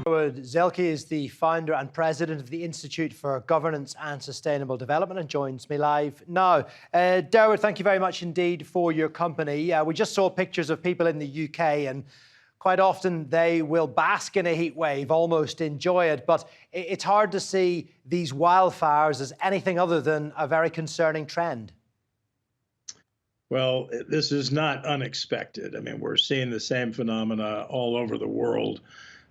Durwood Zaelke is the founder and president of the Institute for Governance and Sustainable Development and joins me live now. Durwood, thank you very much indeed for your company. We just saw pictures of people in the UK and quite often they will bask in a heat wave, almost enjoy it, but it's hard to see these wildfires as anything other than a very concerning trend. Well, this is not unexpected. I mean, we're seeing the same phenomena all over the world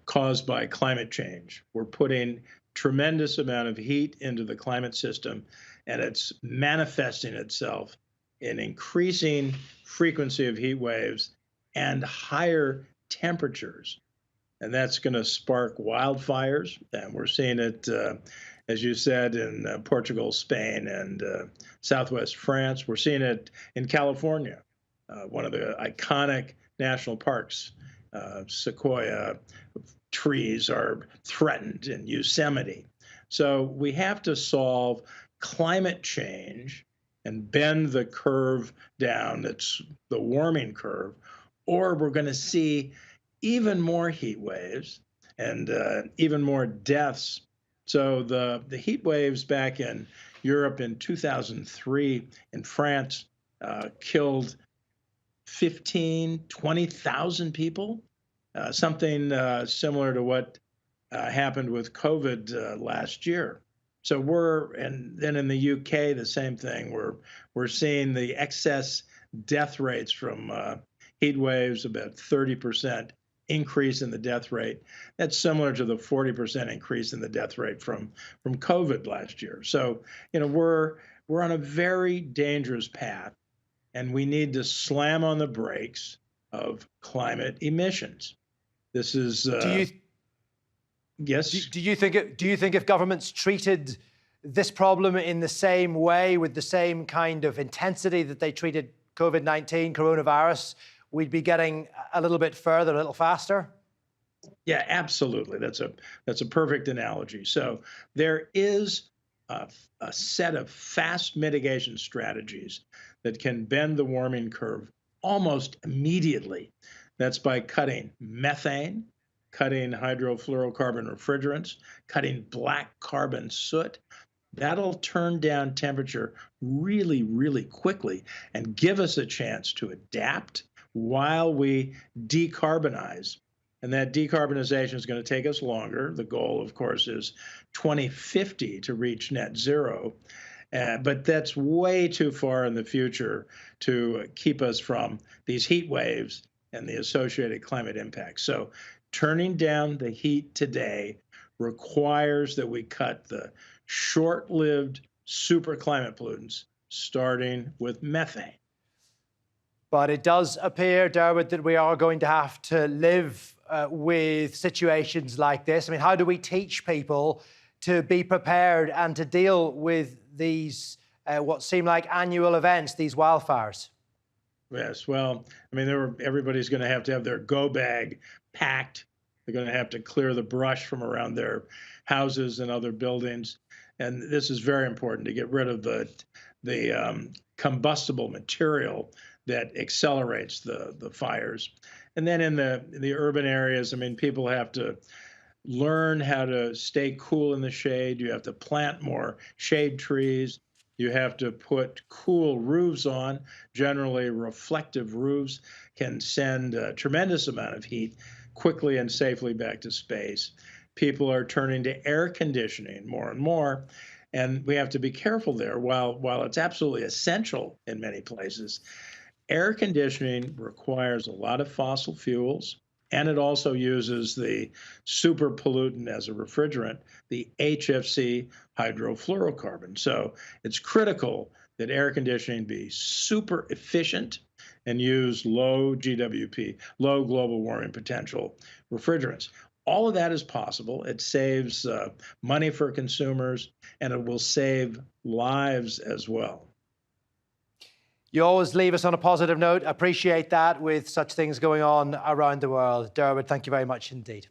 caused by climate change. We're putting tremendous amount of heat into the climate system, and it's manifesting itself in increasing frequency of heat waves and higher temperatures. And that's going to spark wildfires. And we're seeing it, as you said, in Portugal, Spain, and southwest France. We're seeing it in California, one of the iconic national parks. Sequoia trees are threatened in Yosemite. So we have to solve climate change and bend the curve down. That's the warming curve, or we're going to see even more heat waves and even more deaths. So the heat waves back in Europe in 2003 in France killed 20,000 people, something similar to what happened with COVID last year. So and then in the UK, the same thing. We're seeing the excess death rates from heat waves, about 30% increase in the death rate. That's similar to the 40% increase in the death rate from COVID last year. So, we're on a very dangerous path, and we need to slam on the brakes of climate emissions. This is yes. Do you think if governments treated this problem in the same way, with the same kind of intensity that they treated COVID-19, coronavirus, we'd be getting a little bit further, a little faster? Yeah, absolutely. That's a perfect analogy. So there is a set of fast mitigation strategies that can bend the warming curve almost immediately. That's by cutting methane, cutting hydrofluorocarbon refrigerants, cutting black carbon soot. That'll turn down temperature really, really quickly and give us a chance to adapt while we decarbonize. And that decarbonization is going to take us longer. The goal, of course, is 2050 to reach net zero. But that's way too far in the future to keep us from these heat waves and the associated climate impacts. So turning down the heat today requires that we cut the short-lived super climate pollutants, starting with methane. But it does appear, Durwood, that we are going to have to live with situations like this. I mean, how do we teach people to be prepared and to deal with these, what seem like annual events, these wildfires? Yes, well, I mean, everybody's going to have their go bag packed. They're going to have to clear the brush from around their houses and other buildings. And this is very important to get rid of the combustible material that accelerates the fires. And then in the urban areas, I mean, people have to learn how to stay cool in the shade. You have to plant more shade trees. You have to put cool roofs on. Generally, reflective roofs can send a tremendous amount of heat quickly and safely back to space. People are turning to air conditioning more and more, and we have to be careful there. While it's absolutely essential in many places, air conditioning requires a lot of fossil fuels, and it also uses the super pollutant as a refrigerant, the HFC hydrofluorocarbon. So it's critical that air conditioning be super efficient and use low GWP, low global warming potential refrigerants. All of that is possible. It saves money for consumers, and it will save lives as well. You always leave us on a positive note. Appreciate that with such things going on around the world. Durwood, thank you very much indeed.